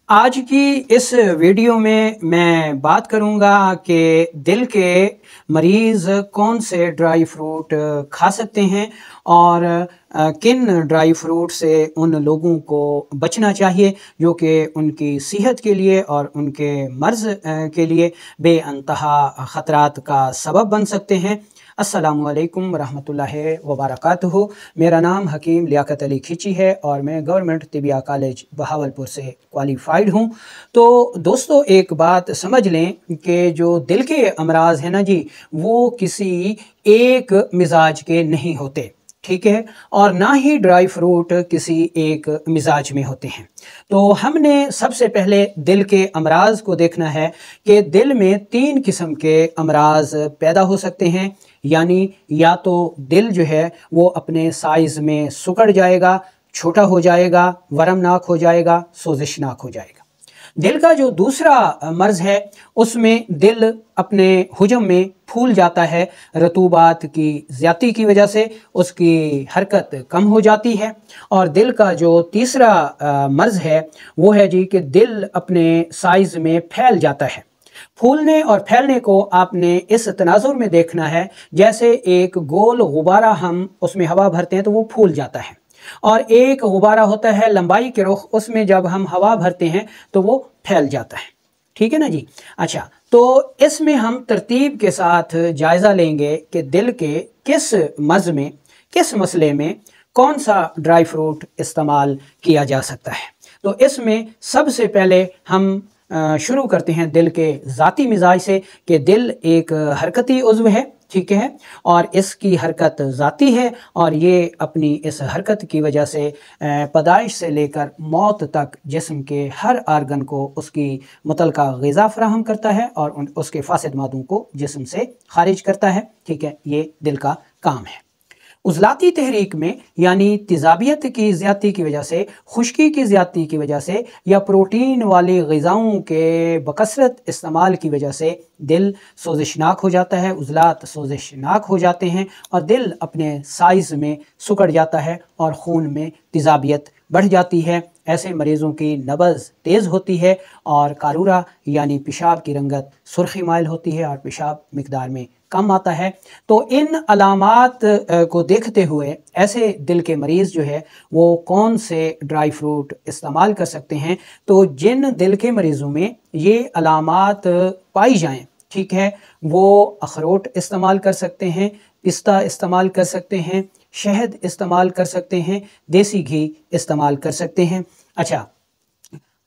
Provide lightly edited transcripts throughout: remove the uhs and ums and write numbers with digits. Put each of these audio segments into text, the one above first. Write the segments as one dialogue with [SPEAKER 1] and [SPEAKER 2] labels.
[SPEAKER 1] आज की इस वीडियो में मैं बात करूंगा कि दिल के मरीज़ कौन से ड्राई फ्रूट खा सकते हैं और किन ड्राई फ्रूट से उन लोगों को बचना चाहिए जो कि उनकी सेहत के लिए और उनके मर्ज़ के लिए बेअंतहा ख़तरात का सबब बन सकते हैं। अस्सलामुअलैकुम रहमतुल्लाहि व बरकातुहू। मेरा नाम हकीम लियाकत अली खिची है और मैं गवर्नमेंट तिबिया कॉलेज बहावलपुर से क्वालिफाइड हूँ। तो दोस्तों, एक बात समझ लें कि जो दिल के अमराज हैं ना जी, वो किसी एक मिजाज के नहीं होते, ठीक है, और ना ही ड्राई फ्रूट किसी एक मिजाज में होते हैं। तो हमने सबसे पहले दिल के अमराज को देखना है कि दिल में 3 किस्म के अमराज पैदा हो सकते हैं। यानी या तो दिल जो है वो अपने साइज़ में सुकड़ जाएगा, छोटा हो जाएगा, वरमनाक हो जाएगा, सोजिशनाक हो जाएगा। दिल का जो दूसरा मर्ज़ है उसमें दिल अपने हुजम में फूल जाता है, रतूबात की ज़्यादती की वजह से उसकी हरकत कम हो जाती है। और दिल का जो तीसरा मर्ज़ है वो है जी कि दिल अपने साइज़ में फैल जाता है। फूलने और फैलने को आपने इस तनाजुर में देखना है, जैसे एक गोल गुब्बारा हम उसमें हवा भरते हैं तो वो फूल जाता है, और एक गुब्बारा होता है लंबाई के रुख, उसमें जब हम हवा भरते हैं तो वो फैल जाता है। ठीक है ना जी। अच्छा, तो इसमें हम तरतीब के साथ जायज़ा लेंगे कि दिल के किस मर्ज़ में, किस मसले में कौन सा ड्राई फ्रूट इस्तेमाल किया जा सकता है। तो इसमें सबसे पहले हम शुरू करते हैं दिल के ज़ाती मिजाज से कि दिल एक हरकती उज़्व है, ठीक है, और इसकी हरकत ज़ाती है और ये अपनी इस हरकत की वजह से पैदाइश से लेकर मौत तक जिस्म के हर आर्गन को उसकी मुतलका ग़िज़ा फ़राहम करता है और उसके फासिद मादों को जिस्म से खारिज करता है। ठीक है, ये दिल का काम है। उज़लाती तहरीक में यानी तेज़ाबियत की ज़्यादती की वजह से, खुश्की की ज़्यादती की वजह से या प्रोटीन वाली ग़िज़ाओं के बकसरत इस्तेमाल की वजह से दिल सोजिशनाक हो जाता है, उज़लात सोजिशनाक हो जाते हैं और दिल अपने साइज़ में सुकड़ जाता है और खून में तेज़ाबियत बढ़ जाती है। ऐसे मरीज़ों की नब्ज़ तेज़ होती है और कारूरा यानी पेशाब की रंगत सुर्खी माइल होती है और पेशाब मिकदार में कम आता है। तो इन अलामात को देखते हुए ऐसे दिल के मरीज़ जो है वो कौन से ड्राई फ्रूट इस्तेमाल कर सकते हैं। तो जिन दिल के मरीज़ों में ये अलामात पाई जाएं, ठीक है, वो अखरोट इस्तेमाल कर सकते हैं, पिस्ता इस्तेमाल कर सकते हैं, शहद इस्तेमाल कर सकते हैं, देसी घी इस्तेमाल कर सकते हैं। अच्छा,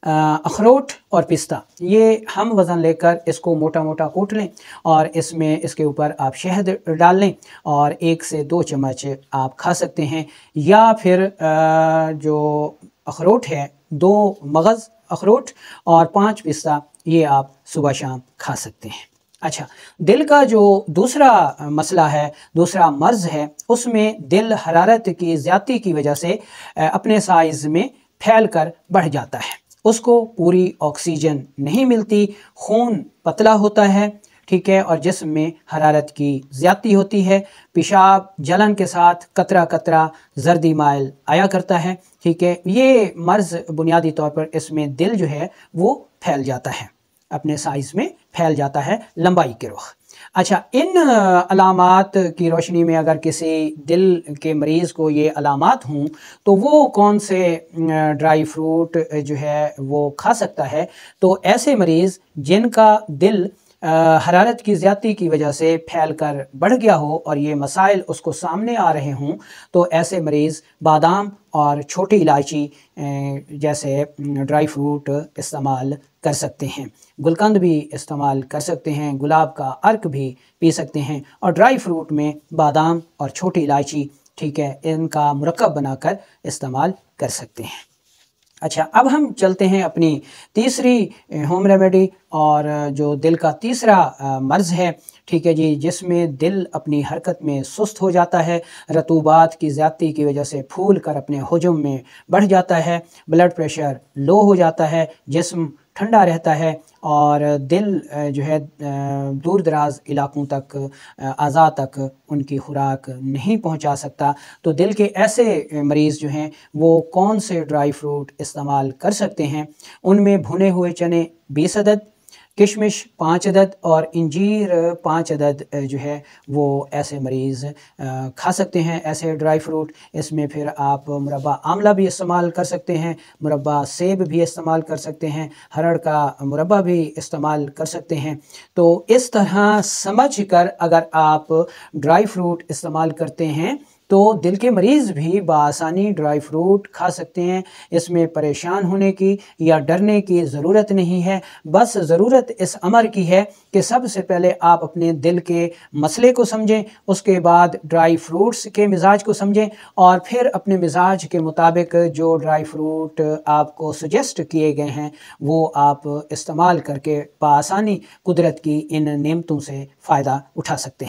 [SPEAKER 1] अखरोट और पिस्ता ये हम वज़न लेकर इसको मोटा मोटा कूट लें और इसमें इसके ऊपर आप शहद डाल लें और 1 से 2 चम्मच आप खा सकते हैं। या फिर जो अखरोट है 2 मगज़ अखरोट और 5 पिस्ता, ये आप सुबह शाम खा सकते हैं। अच्छा, दिल का जो दूसरा मसला है, दूसरा मर्ज़ है, उसमें दिल हरारत की ज़्यादती की वजह से अपने साइज़ में फैल कर बढ़ जाता है, उसको पूरी ऑक्सीजन नहीं मिलती, खून पतला होता है, ठीक है, और जिस्म में हरारत की ज़्यादती होती है, पेशाब जलन के साथ कतरा कतरा जर्दी माइल आया करता है। ठीक है, ये मर्ज़ बुनियादी तौर पर इसमें दिल जो है वो फैल जाता है, अपने साइज़ में फैल जाता है, लंबाई के रुख। अच्छा, इन अलामात की रोशनी में अगर किसी दिल के मरीज़ को ये अलामात हों तो वो कौन से ड्राई फ्रूट जो है वो खा सकता है। तो ऐसे मरीज़ जिनका दिल हरारत की ज़्यादती की वजह से फैल कर बढ़ गया हो और ये मसाइल उसको सामने आ रहे हों, तो ऐसे मरीज़ बादाम और छोटी इलायची जैसे ड्राई फ्रूट इस्तेमाल कर सकते हैं। गुलकंद भी इस्तेमाल कर सकते हैं, गुलाब का अर्क भी पी सकते हैं और ड्राई फ्रूट में बादाम और छोटी इलायची, ठीक है, इनका मुरक्कब बनाकर इस्तेमाल कर सकते हैं। अच्छा, अब हम चलते हैं अपनी तीसरी होम रेमेडी और जो दिल का तीसरा मर्ज़ है, ठीक है जी, जिसमें दिल अपनी हरकत में सुस्त हो जाता है, रतूबात की ज़्यादती की वजह से फूल कर अपने हुजम में बढ़ जाता है, ब्लड प्रेशर लो हो जाता है, जिस्म ठंडा रहता है और दिल जो है दूर दराज इलाकों तक अज़ा तक उनकी खुराक नहीं पहुंचा सकता। तो दिल के ऐसे मरीज़ जो हैं वो कौन से ड्राई फ्रूट इस्तेमाल कर सकते हैं? उनमें भुने हुए चने 20 अदद, किशमिश 5 अदद और इंजीर 5 अदद जो है वो ऐसे मरीज़ खा सकते हैं ऐसे ड्राई फ्रूट। इसमें फिर आप मुरब्बा आमला भी इस्तेमाल कर सकते हैं, मुरब्बा सेब भी इस्तेमाल कर सकते हैं, हरड़ का मुरब्बा भी इस्तेमाल कर सकते हैं। तो इस तरह समझ कर अगर आप ड्राई फ्रूट इस्तेमाल करते हैं तो दिल के मरीज़ भी बआसानी ड्राई फ्रूट खा सकते हैं। इसमें परेशान होने की या डरने की ज़रूरत नहीं है। बस ज़रूरत इस अमर की है कि सबसे पहले आप अपने दिल के मसले को समझें, उसके बाद ड्राई फ्रूट्स के मिज़ाज को समझें और फिर अपने मिज़ाज के मुताबिक जो ड्राई फ्रूट आपको सजेस्ट किए गए हैं वो आप इस्तेमाल करके बआसानी कुदरत की इन नेमतों से फ़ायदा उठा सकते हैं।